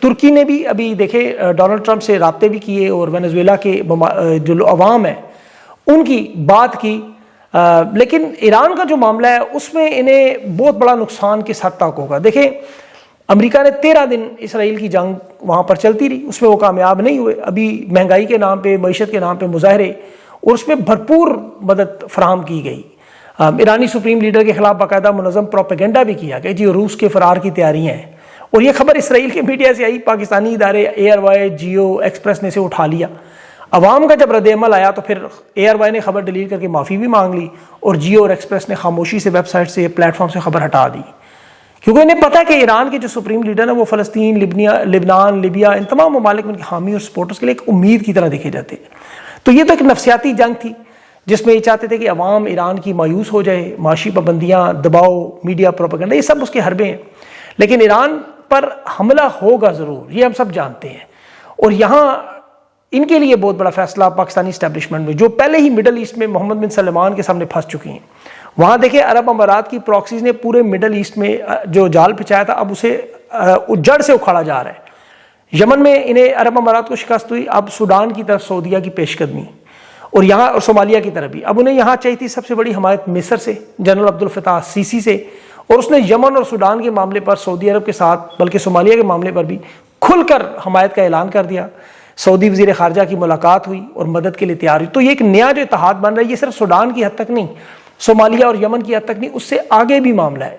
ترکی نے بھی ابھی دیکھیں ڈونلڈ ٹرمپ سے رابطے بھی کیے اور وینزویلا کے جو عوام ہیں ان کی بات کی، لیکن ایران کا جو معاملہ ہے اس میں انہیں بہت بڑا نقصان کس حد تک ہوگا. دیکھیں امریکہ نے 13 دن اسرائیل کی جنگ وہاں پر چلتی رہی، اس میں وہ کامیاب نہیں ہوئے. ابھی مہنگائی کے نام پہ، معیشت کے نام پہ مظاہرے، اور اس میں بھرپور مدد فراہم کی گئی. ایرانی سپریم لیڈر کے خلاف باقاعدہ منظم پروپیگنڈا بھی کیا کہ جی روس کے فرار کی تیاریاں ہیں، اور یہ خبر اسرائیل کے میڈیا سے آئی. پاکستانی ادارے ایئر وائی، جیو، ایکسپریس نے اسے اٹھا لیا. عوام کا جب رد عمل آیا تو پھر ایئر وائی نے خبر ڈیلیٹ کر کے معافی بھی مانگ لی، اور جیو اور ایکسپریس نے خاموشی سے ویب سائٹ سے، پلیٹ فارم سے خبر ہٹا دی، کیونکہ انہیں پتا ہے کہ ایران کے جو سپریم لیڈر ہیں وہ فلسطین، لبنان، لیبیا، ان تمام ممالک میں ان کے حامی اور سپورٹرز کے لیے ایک امید کی طرح دیکھے جاتے ہیں. تو یہ تو ایک نفسیاتی جنگ تھی جس میں یہ چاہتے تھے کہ عوام ایران کی مایوس ہو جائے، معاشی پابندیاں، دباؤ، میڈیا پروپیگنڈا، یہ سب اس کے حربے ہیں. لیکن ایران پر حملہ ہوگا ضرور، یہ ہم سب جانتے ہیں. اور یہاں ان کے لیے بہت بڑا فیصلہ پاکستانی اسٹیبلشمنٹ میں، جو پہلے ہی مڈل ایسٹ میں محمد بن سلمان کے سامنے پھنس چکی ہیں. وہاں دیکھیں عرب امارات کی پراکسیز نے پورے مڈل ایسٹ میں جو جال پھچایا تھا اب اسے جڑ سے اکھاڑا جا رہا ہے. یمن میں انہیں عرب امارات کو شکست ہوئی، اب سوڈان کی طرف سعودیہ کی پیش قدمی، اور یہاں اور صومالیہ کی طرف بھی. اب انہیں یہاں چاہیے تھی سب سے بڑی حمایت مصر سے، جنرل عبد الفتاح سیسی سے، اور اس نے یمن اور سوڈان کے معاملے پر سعودی عرب کے ساتھ بلکہ صومالیہ کے معاملے پر بھی کھل کر حمایت کا اعلان کر دیا. سعودی وزیر خارجہ کی ملاقات ہوئی اور مدد کے لیے تیار ہوئی. تو یہ ایک نیا جو اتحاد بن رہا ہے، یہ صرف سوڈان کی حد تک نہیں، صومالیہ اور یمن کی حد تک نہیں، اس سے آگے بھی معاملہ ہے.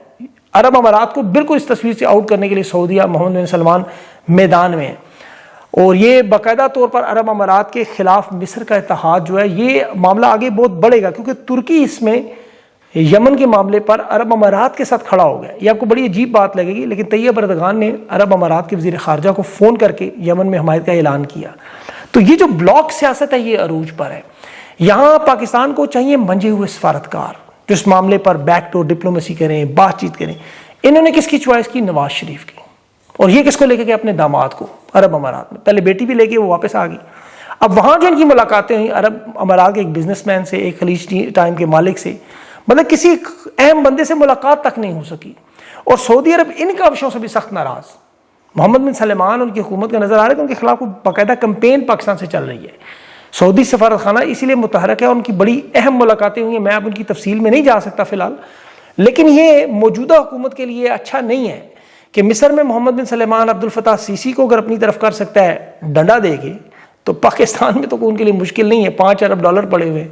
عرب امارات کو بالکل اس تصویر سے آؤٹ کرنے کے لیے سعودیہ، محمد بن سلمان میدان میں ہیں. اور یہ باقاعدہ طور پر عرب امارات کے خلاف مصر کا اتحاد جو ہے، یہ معاملہ آگے بہت بڑھے گا، کیونکہ ترکی اس میں یمن کے معاملے پر عرب امارات کے ساتھ کھڑا ہو گیا. یہ آپ کو بڑی عجیب بات لگے گی، لیکن طیب اردغان نے عرب امارات کے وزیر خارجہ کو فون کر کے یمن میں حمایت کا اعلان کیا. تو یہ جو بلاک سیاست ہے یہ عروج پر ہے. یہاں پاکستان کو چاہیے منجے ہوئے سفارتکار جو اس معاملے پر بیک ڈور ڈپلومیسی کریں، بات چیت کریں. انہوں نے کس کی چوائس کی؟ نواز شریف کی. اور یہ کس کو لے کے گئے؟ اپنے داماد کو عرب امارات میں. پہلے بیٹی بھی لے کے وہ واپس آ گئی. اب وہاں جو ان کی ملاقاتیں ہوئیں عرب امارات کے ایک بزنس مین سے، ایک خلیج ٹائم کے مالک سے، مطلب کسی اہم بندے سے ملاقات تک نہیں ہو سکی. اور سعودی عرب ان کاوشوں سے بھی سخت ناراض. محمد بن سلمان ان کی حکومت کا نظر آ رہا ہے کہ ان کے خلاف باقاعدہ کمپین پاکستان سے چل رہی ہے. سعودی سفارت خانہ اسی لیے متحرک ہے، ان کی بڑی اہم ملاقاتیں ہوئی ہیں. میں اب ان کی تفصیل میں نہیں جا سکتا فی الحال، لیکن یہ موجودہ حکومت کے لیے اچھا نہیں ہے کہ مصر میں محمد بن سلمان عبد الفتاح سیسی کو اگر اپنی طرف کر سکتا ہے ڈنڈا دے کے، تو پاکستان میں تو ان کے لیے مشکل نہیں ہے. 5 ارب ڈالر پڑے ہوئے.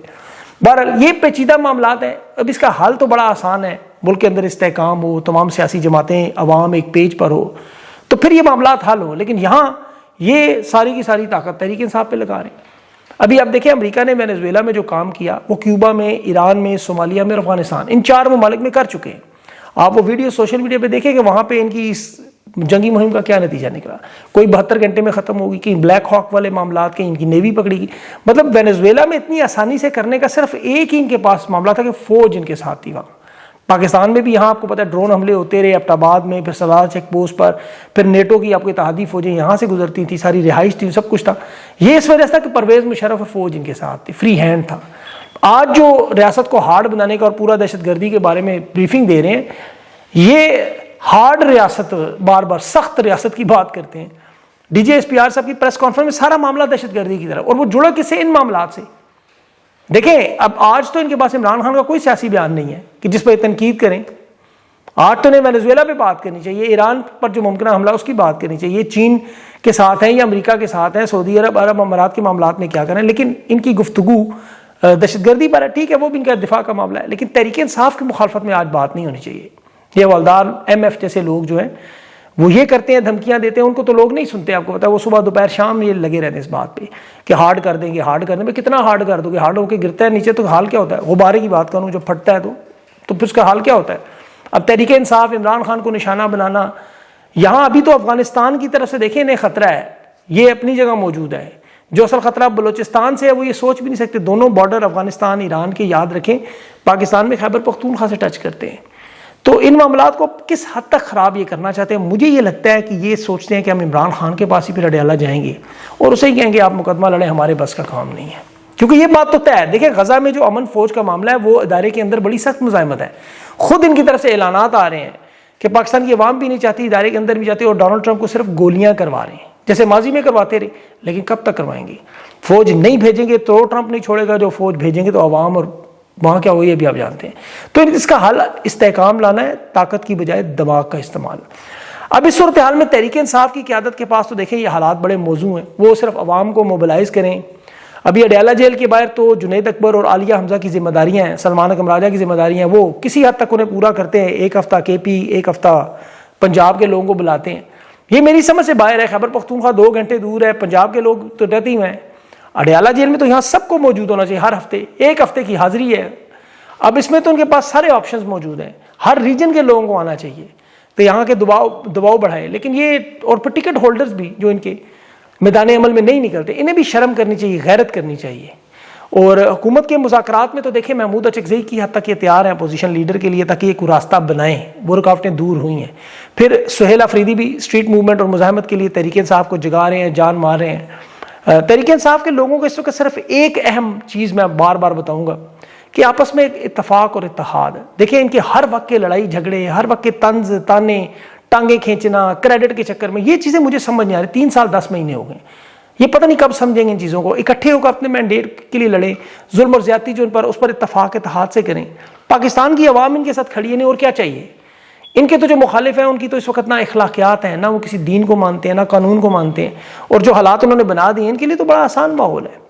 بہرحال یہ پیچیدہ معاملات ہیں. اب اس کا حل تو بڑا آسان ہے، ملک کے اندر استحکام ہو، تمام سیاسی جماعتیں، عوام ایک پیج پر ہو، تو پھر یہ معاملات حل ہو. لیکن یہاں یہ ساری کی ساری طاقت تحریک انصاف پہ لگا رہے ہیں. ابھی آپ دیکھیں امریکہ نے وینزویلا میں جو کام کیا وہ کیوبا میں، ایران میں، صومالیہ میں اور افغانستان، ان 4 ممالک میں کر چکے ہیں. آپ وہ ویڈیو سوشل میڈیا پہ دیکھیں کہ وہاں پہ ان کی اس جنگی مہم کا کیا نتیجہ نکلا. کوئی 72 گھنٹے میں ختم ہوگی، کہیں بلیک ہاک والے معاملات، کہیں ان کی نیوی پکڑی گئی. مطلب وینزویلا میں اتنی آسانی سے کرنے کا صرف ایک ہی ان کے پاس معاملہ تھا کہ فوج ان کے ساتھ تھی. وہاں پاکستان میں بھی یہاں آپ کو پتہ ہے ڈرون حملے ہوتے رہے، ایبٹ آباد میں، پھر سلال چیک پوسٹ پر، پھر نیٹو کی آپ کو اتحادی فوجیں یہاں سے گزرتی تھیں، ساری رہائش تھی، سب کچھ تھا. یہ اس وجہ سے تھا کہ پرویز مشرف اور فوج ان کے ساتھ تھی، فری ہینڈ تھا. آج جو ریاست کو ہارڈ بنانے کا اور پورا دہشت گردی کے بارے میں بریفنگ دے رہے ہیں، یہ ہارڈ ریاست، بار بار سخت ریاست کی بات کرتے ہیں. D G S P R صاحب کی پریس کانفرنس میں سارا معاملہ دہشت گردی کی طرف، اور وہ جڑا کس سے؟ ان معاملات سے. دیکھیں اب آج تو ان کے پاس عمران خان کا کوئی سیاسی بیان نہیں ہے کہ جس پہ تنقید کریں. آج تو انہیں وینزویلا پہ بات کرنی چاہیے، ایران پر جو ممکنہ حملہ اس کی بات کرنی چاہیے، چین کے ساتھ ہیں یا امریکہ کے ساتھ ہیں، سعودی عرب، عرب امارات کے معاملات میں کیا کریں. لیکن ان کی گفتگو دہشت گردی پر ہے، ٹھیک ہے وہ بھی ان کا دفاع کا معاملہ ہے، لیکن تحریک انصاف کی مخالفت میں آج بات نہیں ہونی چاہیے. یہ والدار ایم ایف جیسے لوگ جو ہیں وہ یہ کرتے ہیں، دھمکیاں دیتے ہیں، ان کو تو لوگ نہیں سنتے. آپ کو پتا ہے وہ صبح دوپہر شام یہ لگے رہتے ہیں اس بات پہ کہ ہارڈ کر دیں گے، ہارڈ کر دیں گے. کتنا ہارڈ کر دو گے؟ ہارڈ ہو کے گرتا ہے نیچے تو حال کیا ہوتا ہے؟ غبارے کی بات کروں جو پھٹتا ہے تو پھر اس کا حال کیا ہوتا ہے؟ اب تحریک انصاف عمران خان کو نشانہ بنانا، یہاں ابھی تو افغانستان کی طرف سے دیکھیں انہیں خطرہ ہے، یہ اپنی جگہ موجود ہے. جو اصل خطرہ بلوچستان سے ہے وہ یہ سوچ بھی نہیں سکتے. دونوں بارڈر افغانستان ایران کے یاد رکھیں، پاکستان میں خیبر پختونخوا سے ٹچ کرتے ہیں. تو ان معاملات کو کس حد تک خراب یہ کرنا چاہتے ہیں؟ مجھے یہ لگتا ہے کہ یہ سوچتے ہیں کہ ہم عمران خان کے پاس ہی پھر اڈیالہ جائیں گے اور اسے ہی کہیں گے آپ مقدمہ لڑیں، ہمارے بس کا کام نہیں ہے. کیونکہ یہ بات تو طے ہے. دیکھیں غزہ میں جو امن فوج کا معاملہ ہے وہ ادارے کے اندر بڑی سخت مزاحمت ہے. خود ان کی طرف سے اعلانات آ رہے ہیں کہ پاکستان کی عوام بھی نہیں چاہتی، ادارے کے اندر بھی چاہتی، اور ڈونلڈ ٹرمپ کو صرف گولیاں کروا رہے ہیں جیسے ماضی میں کرواتے رہے، لیکن کب تک کروائیں گے؟ فوج نہیں بھیجیں گے تو ٹرمپ نہیں چھوڑے گا، جو فوج بھیجیں گے تو عوام، اور وہاں کیا ہوئی ابھی آپ جانتے ہیں۔ تو اس کا حل استحکام لانا ہے، طاقت کی بجائے دماغ کا استعمال۔ اب اس صورتحال میں تحریک انصاف کی قیادت کے پاس تو دیکھیں یہ حالات بڑے موزوں ہیں، وہ صرف عوام کو موبلائز کریں۔ ابھی اڈیالہ جیل کے باہر تو جنید اکبر اور عالیہ حمزہ کی ذمہ داریاں ہیں، سلمان اکرم راجہ کی ذمہ داریاں ہیں، وہ کسی حد تک انہیں پورا کرتے ہیں، ایک ہفتہ کے پی، ایک ہفتہ پنجاب کے لوگوں کو بلاتے ہیں۔ یہ میری سمجھ سے باہر ہے، خیبر پختونخوا 2 گھنٹے دور ہے، پنجاب کے لوگ تو رہتے ہی ہیں، اڈیالہ جیل میں تو یہاں سب کو موجود ہونا چاہیے، ہر ہفتے 1 ہفتے کی حاضری ہے۔ اب اس میں تو ان کے پاس سارے آپشنز موجود ہیں، ہر ریجن کے لوگوں کو آنا چاہیے، تو یہاں کے دباؤ بڑھائے۔ لیکن یہ اور پھر ٹکٹ ہولڈرز بھی جو ان کے میدان عمل میں نہیں نکلتے، انہیں بھی شرم کرنی چاہیے، غیرت کرنی چاہیے۔ اور حکومت کے مذاکرات میں تو دیکھیں محمود اچکزئی کی حد تک یہ تیار ہیں اپوزیشن لیڈر کے لیے، تاکہ یہ کوئی راستہ بنائیں، وہ رکاوٹیں دور ہوئی ہیں۔ پھر سہیل افریدی بھی اسٹریٹ موومنٹ اور مزاحمت کے لیے تحریک انصاف کو جگا رہے ہیں، جان مار رہے ہیں۔ تحریک انصاف کے لوگوں کو اس وقت صرف ایک اہم چیز میں بار بار بتاؤں گا کہ آپس میں ایک اتفاق اور اتحاد۔ دیکھیں ان کے ہر وقت کے لڑائی جھگڑے، ہر وقت کے طنز تانے، ٹانگیں کھینچنا کریڈٹ کے چکر میں، یہ چیزیں مجھے سمجھ نہیں آ رہی۔ 3 سال 10 مہینے ہو گئے، یہ پتہ نہیں کب سمجھیں گے ان چیزوں کو۔ اکٹھے ہو کر اپنے مینڈیٹ کے لیے لڑیں، ظلم اور زیادتی جو ان پر، اس پر اتفاق اتحاد سے کریں۔ پاکستان کی عوام ان کے ساتھ کھڑی ہے، نہیں اور کیا چاہیے ان کے؟ تو جو مخالف ہیں ان کی تو اس وقت نہ اخلاقیات ہیں، نہ وہ کسی دین کو مانتے ہیں، نہ قانون کو مانتے ہیں، اور جو حالات انہوں نے بنا دیے ان کے لیے تو بڑا آسان ماحول ہے۔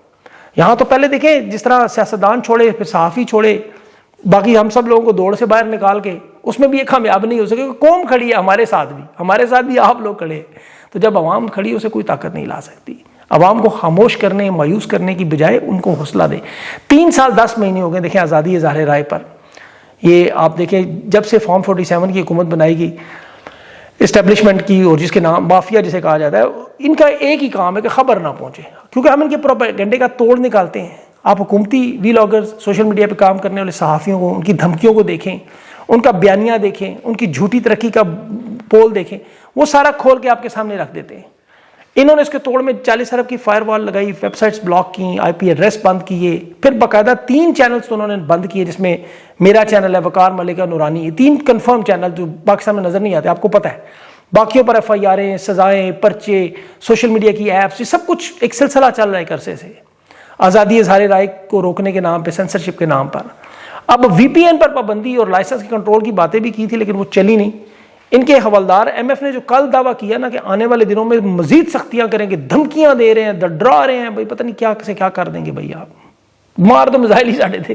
یہاں تو پہلے دیکھیں جس طرح سیاستدان چھوڑے، پھر صحافی چھوڑے، باقی ہم سب لوگوں کو دوڑ سے باہر نکال کے، اس میں بھی یہ کامیاب نہیں ہو سکے۔ قوم کھڑی ہے ہمارے ساتھ بھی آپ لوگ کھڑے ہیں، تو جب عوام کھڑی اسے کوئی طاقت نہیں لا سکتی۔ عوام کو خاموش کرنے، مایوس کرنے کی بجائے ان کو حوصلہ دے۔ 3 سال 10 مہینے ہو گئے دیکھیں آزادی اظہار رائے پر۔ یہ آپ دیکھیں جب سے فارم 47 کی حکومت بنائی گئی اسٹیبلشمنٹ کی، اور جس کے نام مافیا جسے کہا جاتا ہے، ان کا ایک ہی کام ہے کہ خبر نہ پہنچے، کیونکہ ہم ان کے پروپیگنڈے کا توڑ نکالتے ہیں۔ آپ حکومتی ویلاگرز، سوشل میڈیا پہ کام کرنے والے صحافیوں کو، ان کی دھمکیوں کو دیکھیں، ان کا بیانیہ دیکھیں، ان کی جھوٹی ترقی کا پول دیکھیں، وہ سارا کھول کے آپ کے سامنے رکھ دیتے ہیں۔ انہوں نے اس کے توڑ میں 40 ارب کی فائر وال لگائی، ویب سائٹس بلاک کی، IP ایڈریس بند کیے، پھر باقاعدہ 3 چینلز تو انہوں نے بند کیے، جس میں میرا چینل ہے، وقار ملکہ نورانی، یہ 3 کنفرم چینل جو پاکستان میں نظر نہیں آتے، آپ کو پتہ ہے۔ باقیوں پر FIR، سزائیں، پرچے، سوشل میڈیا کی ایپس، یہ سب کچھ ایک سلسلہ چل رہا ہے عرصے سے، آزادی اظہار رائے کو روکنے کے نام پہ، سینسرشپ کے نام پر۔ اب VPN پر پابندی اور لائسنس کی کنٹرول کی باتیں بھی کی تھی، لیکن وہ چلی نہیں۔ ان کے حوالدار MF نے جو کل دعویٰ کیا نا کہ آنے والے دنوں میں مزید سختیاں کریں گے، دھمکیاں دے رہے ہیں، ڈرا رہے ہیں، بھائی پتہ نہیں کیا سے کیا کر دیں گے، بھائی آپ مار دو میزائل ہی ساڑھے تھے۔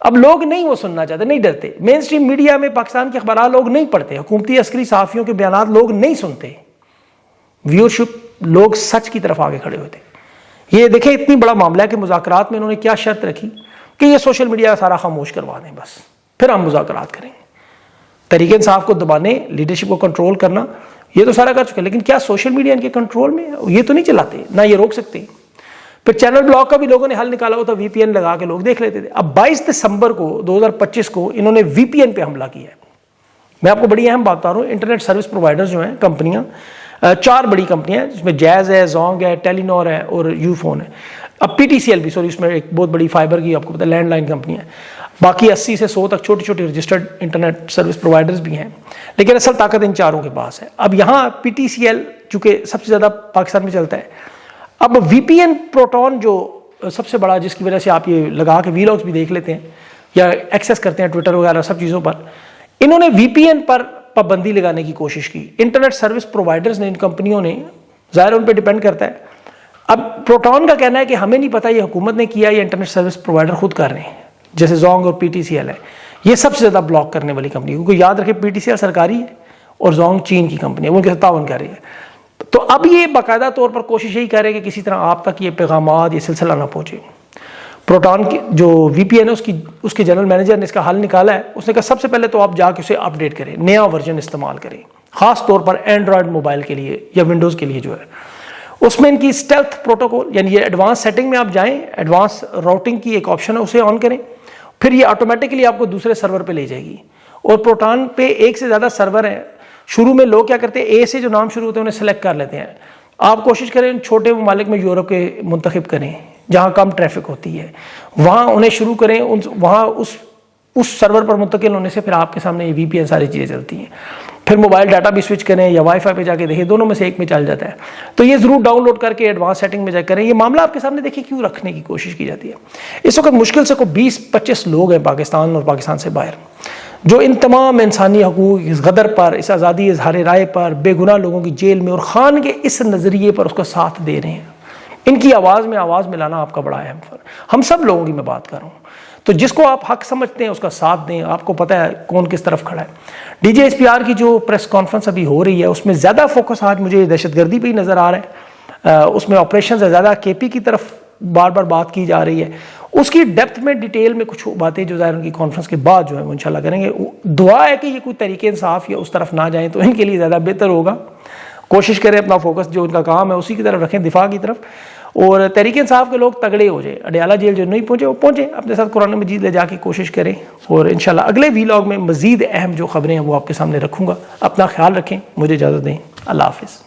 اب لوگ نہیں وہ سننا چاہتے، نہیں ڈرتے۔ مین سٹریم میڈیا میں پاکستان کے اخبارات لوگ نہیں پڑھتے، حکومتی عسکری صحافیوں کے بیانات لوگ نہیں سنتے، ویورشپ لوگ سچ کی طرف آگے کھڑے ہوتے۔ یہ دیکھیں اتنی بڑا معاملہ ہے کہ مذاکرات میں انہوں نے کیا شرط رکھی کہ یہ سوشل میڈیا سارا خاموش کروا دیں، بس پھر ہم مذاکرات کریں گے۔ تحریک انصاف کو دبانے، لیڈرشپ کو کنٹرول کرنا، یہ تو سارا کر چکے، لیکن کیا سوشل میڈیا ان کے کنٹرول میں ہے؟ یہ تو نہیں چلاتے، نہ یہ روک سکتے۔ پھر چینل بلاک کا بھی لوگوں نے حل نکالا ہوتا، VPN لگا کے لوگ دیکھ لیتے تھے۔ اب 22 دسمبر کو 2025 کو انہوں نے VPN پہ حملہ کیا ہے۔ میں آپ کو بڑی اہم بات بتا رہا ہوں، انٹرنیٹ سروس پرووائڈرز جو ہیں، کمپنیاں، 4 بڑی کمپنیاں ہیں، جس میں جیز ہے، زونگ ہے، ٹیلی نور ہے اور یو فون ہے۔ اب PTCL بھی، سوری، اس میں ایک بہت بڑی فائبر کی آپ کو پتا لینڈ لائن کمپنی ہے۔ باقی 80 سے 100 تک چھوٹی چھوٹی رجسٹرڈ انٹرنیٹ سروس پرووائڈرز بھی ہیں، لیکن اصل طاقت ان 4 کے پاس ہے۔ اب یہاں PTCL چونکہ سب سے زیادہ پاکستان میں چلتا ہے، اب VPN پروٹون جو سب سے بڑا، جس کی وجہ سے آپ یہ لگا کے ویلاگز بھی دیکھ لیتے ہیں یا ایکسیس کرتے ہیں ٹویٹر وغیرہ سب چیزوں پر، انہوں نے VPN پر پابندی لگانے کی کوشش کی۔ انٹرنیٹ سروس پرووائڈرز نے، ان کمپنیوں نے، ظاہر ان پہ ڈیپینڈ کرتا ہے۔ اب پروٹون کا کہنا ہے کہ ہمیں نہیں پتا یہ حکومت نے کیا یا انٹرنیٹ سروس پرووائڈر خود کر رہے ہیں، جیسے زونگ اور PTCL ہے، یہ سب سے زیادہ بلاک کرنے والی کمپنی، کیونکہ یاد رکھیں PTCL سرکاری ہے اور زونگ چین کی کمپنی ہے، وہ ان کے ساتھ تعاون کر رہی ہے۔ تو اب یہ باقاعدہ طور پر کوشش یہی کر رہے ہیں کہ کسی طرح آپ تک یہ پیغامات، یہ سلسلہ نہ پہنچے۔ پروٹون کی جو VPN ہے، اس کے جنرل مینیجر نے اس کا حل نکالا ہے۔ اس نے کہا سب سے پہلے تو آپ جا کے اسے اپڈیٹ کریں، نیا ورژن استعمال کریں، خاص طور پر اینڈرائڈ موبائل کے لیے یا ونڈوز کے لیے جو ہے۔ اس میں ان کی اسٹیلتھ پروٹوکول، یعنی یہ ایڈوانس سیٹنگ میں آپ جائیں، ایڈوانس راؤٹنگ کی ایک آپشن ہے، اسے آن کریں، پھر یہ آٹومیٹکلی آپ کو دوسرے سرور پہ لے جائے گی۔ اور پروٹون پہ 1 سے زیادہ سرور ہیں۔ شروع میں لوگ کیا کرتے ہیں، اے سے جو نام شروع ہوتے ہیں انہیں سلیکٹ کر لیتے ہیں۔ آپ کوشش کریں چھوٹے ممالک میں یورپ کے منتخب کریں جہاں کم ٹریفک ہوتی ہے، وہاں انہیں شروع کریں، وہاں اس سرور پر منتقل ہونے سے پھر آپ کے سامنے یہ VPN ساری چیزیں چلتی ہیں۔ پھر موبائل ڈاٹا بھی سوئچ کریں یا وائی فائی پہ جا کے دیکھیں، دونوں میں سے ایک میں چل جاتا ہے. تو یہ ضرور ڈاؤن لوڈ کر کے ایڈوانس سیٹنگ میں جا کریں. یہ معاملہ آپ کے سامنے دیکھیں کیوں رکھنے کی کوشش کی جاتی ہے. اس وقت مشکل سے کوئی 20-25 لوگ ہیں پاکستان اور پاکستان سے باہر جو ان تمام انسانی حقوق، اس غدر پر، اس آزادی اظہار رائے پر، بے گناہ لوگوں کی جیل میں اور خان کے اس نظریے پر اس کا ساتھ دے رہے ہیں. ان کی آواز میں آواز ملانا آپ کا بڑا اہم فرض. ہم سب لوگوں کی میں بات کر رہا ہوں. تو جس کو آپ حق سمجھتے ہیں اس کا ساتھ دیں. آپ کو پتہ ہے کون کس طرف کھڑا ہے. D G S P R کی جو پریس کانفرنس ابھی ہو رہی ہے اس میں زیادہ فوکس آج مجھے دہشت گردی پہ ہی نظر آ رہا ہے. اس میں آپریشن سے زیادہ کے پی کی طرف بار بار بات کی جا رہی ہے. اس کی ڈیپتھ میں ڈیٹیل میں کچھ باتیں جو ظاہر ان کی کانفرنس کے بعد جو ہے وہ انشاءاللہ کریں گے. دعا ہے کہ یہ کوئی تحریک انصاف یا اس طرف نہ جائیں تو ان کے لیے زیادہ بہتر ہوگا. کوشش کریں اپنا فوکس جو ان کا کام ہے اسی کی طرف رکھیں، دفاع کی طرف. اور تحریک انصاف کے لوگ تگڑے ہو جائیں. اڈیالہ جیل جو نہیں پہنچے وہ پہنچے، اپنے ساتھ قرآن مجید لے جا کے کوشش کریں. اور انشاءاللہ اگلے ویلاگ میں مزید اہم جو خبریں ہیں وہ آپ کے سامنے رکھوں گا. اپنا خیال رکھیں. مجھے اجازت دیں. اللہ حافظ.